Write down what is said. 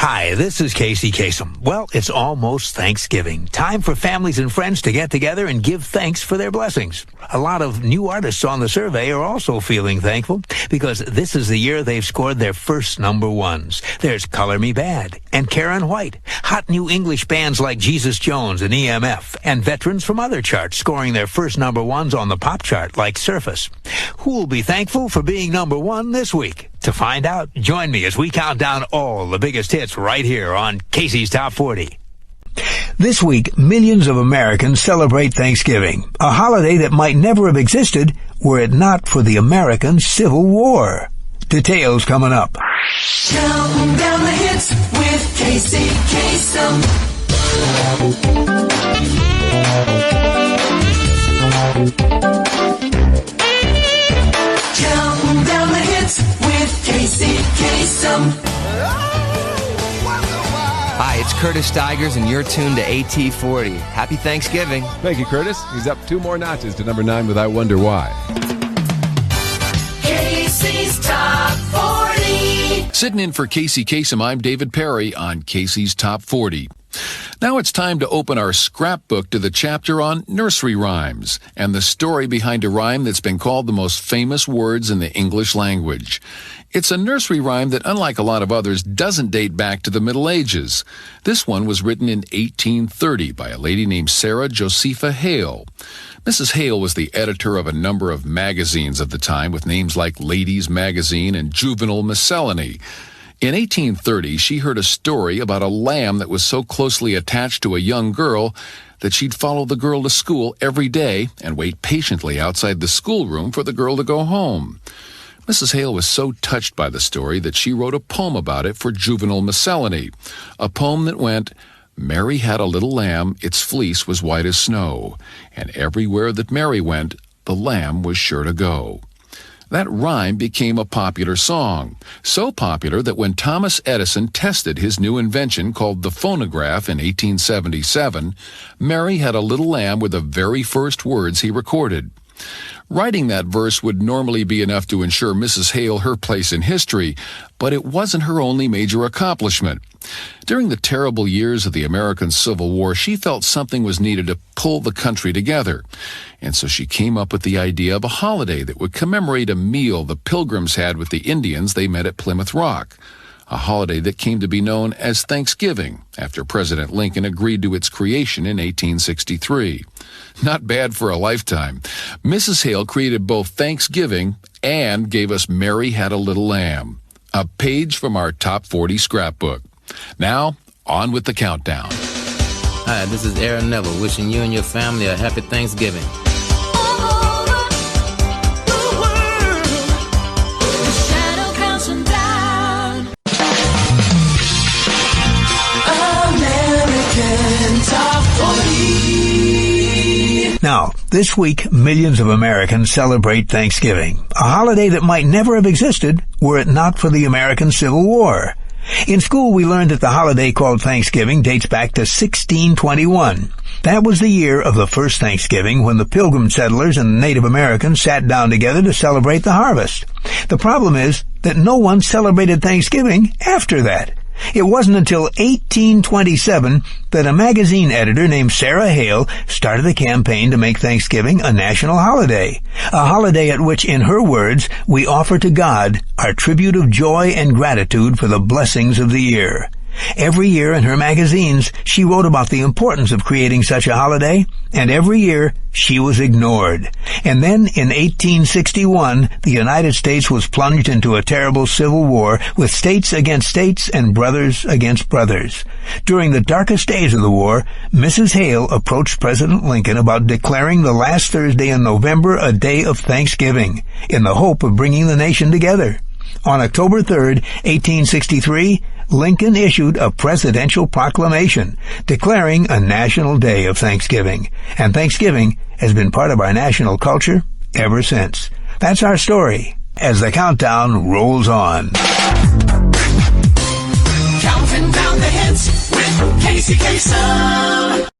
Hi, this is Kasem. Well, it's almost Thanksgiving. Time for families and friends to get together and give thanks for their blessings. A lot of new artists on the survey are also feeling thankful because this is the year they've scored their first number ones. There's Color Me Bad and Karen White, hot new English bands like Jesus Jones and EMF, and veterans from other charts scoring their first number ones on the pop chart like Surface. Who will be thankful for being number one this week? To find out, join me as we count down all the biggest hits right here on Casey's Top 40. This week, millions of Americans celebrate Thanksgiving, a holiday that might never have existed were it not for the American Civil War. Details coming up. Counting down the hits with Casey Kasem. Counting down the hits with Casey Kasem. Hi, it's Curtis Stigers, and you're tuned to AT40. Happy Thanksgiving. Thank you, Curtis. He's up 2 more notches to number 9 with I Wonder Why. Casey's Top 40. Sitting in for Casey Kasem, I'm David Perry on Casey's Top 40. Now it's time to open our scrapbook to the chapter on nursery rhymes and the story behind a rhyme that's been called the most famous words in the English language. It's a nursery rhyme that, unlike a lot of others, doesn't date back to the Middle Ages. This one was written in 1830 by a lady named Sarah Josepha Hale. Mrs. Hale was the editor of a number of magazines of the time with names like Ladies Magazine and Juvenile Miscellany. In 1830, she heard a story about a lamb that was so closely attached to a young girl that she'd follow the girl to school every day and wait patiently outside the schoolroom for the girl to go home. Mrs. Hale was so touched by the story that she wrote a poem about it for Juvenile Miscellany, a poem that went, "Mary had a little lamb, its fleece was white as snow, and everywhere that Mary went, the lamb was sure to go." That rhyme became a popular song, so popular that when Thomas Edison tested his new invention called the phonograph in 1877, Mary had a little lamb were the very first words he recorded. Writing that verse would normally be enough to ensure Mrs. Hale her place in history, but it wasn't her only major accomplishment. During the terrible years of the American Civil War, she felt something was needed to pull the country together, and so she came up with the idea of a holiday that would commemorate a meal the Pilgrims had with the Indians they met at Plymouth Rock, a holiday that came to be known as Thanksgiving after President Lincoln agreed to its creation in 1863. Not bad for a lifetime. Mrs. Hale created both Thanksgiving and gave us Mary Had a Little Lamb, a page from our Top 40 scrapbook. Now, on with the countdown. Hi, this is Aaron Neville, wishing you and your family a happy Thanksgiving. Now, this week, millions of Americans celebrate Thanksgiving, a holiday that might never have existed were it not for the American Civil War. In school, we learned that the holiday called Thanksgiving dates back to 1621. That was the year of the first Thanksgiving when the Pilgrim settlers and Native Americans sat down together to celebrate the harvest. The problem is that no one celebrated Thanksgiving after that. It wasn't until 1827 that a magazine editor named Sarah Hale started a campaign to make Thanksgiving a national holiday, a holiday at which, in her words, we offer to God our tribute of joy and gratitude for the blessings of the year. Every year in her magazines, she wrote about the importance of creating such a holiday, and every year she was ignored. And then in 1861, the United States was plunged into a terrible civil war with states against states and brothers against brothers. During the darkest days of the war, Mrs. Hale approached President Lincoln about declaring the last Thursday in November a day of Thanksgiving, in the hope of bringing the nation together. On October 3rd, 1863, Lincoln issued a presidential proclamation declaring a national day of Thanksgiving, and Thanksgiving has been part of our national culture ever since. That's our story as the countdown rolls on. Counting down the hits with Casey Kasem.